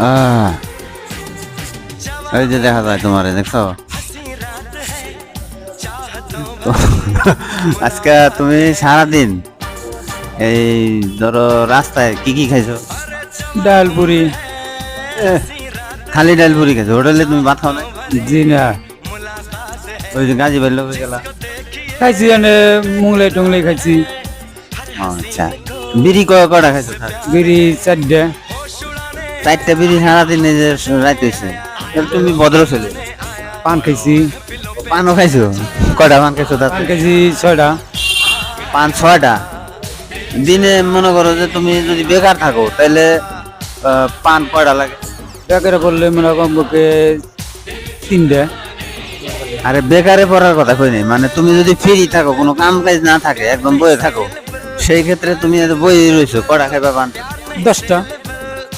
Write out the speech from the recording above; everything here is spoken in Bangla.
আহ, এই যে দেখা যায় তোমারে, দেখছো তো? আজকে তুমি সারাদিন এই ধরো রাস্তায় কি কি খাইছো? ডাল পুরি। খালি ডাল পুরি খাইছো, হোটেলে তুমি ভাত খাও না? জি না, ওই যে গাজী বাড়ি লোক গেলা। খাইছি এনে মুংলাই টুংলাই খাইছি। আচ্ছা, বিড়ি কটা খাইছো? বিড়ি 4টা। 4টা বিড়ি সারাদিন এই যে রাইত হয়েছে, তুমি ভদ্র ছেলে। পান খাইছি। পানও খাইছো? কয়টা পান খাইছো? পান খাইছি 6টা। পান 6টা দিনে? মনে করো যে তুমি যদি বেকার থাকো তাহলে পান কয়টা লাগে? বেকারে পড়লে মনে কমপক্ষে 3টা। আরে বেকারে পড়ার কথা কই নাই, মানে তুমি যদি ফ্রি থাকো, কোনো কাম কাজ না থাকে, একদম বয়ে থাকো, সেই ক্ষেত্রে তুমি বই রয়েছো, কটা খাইবা পান? 10টা।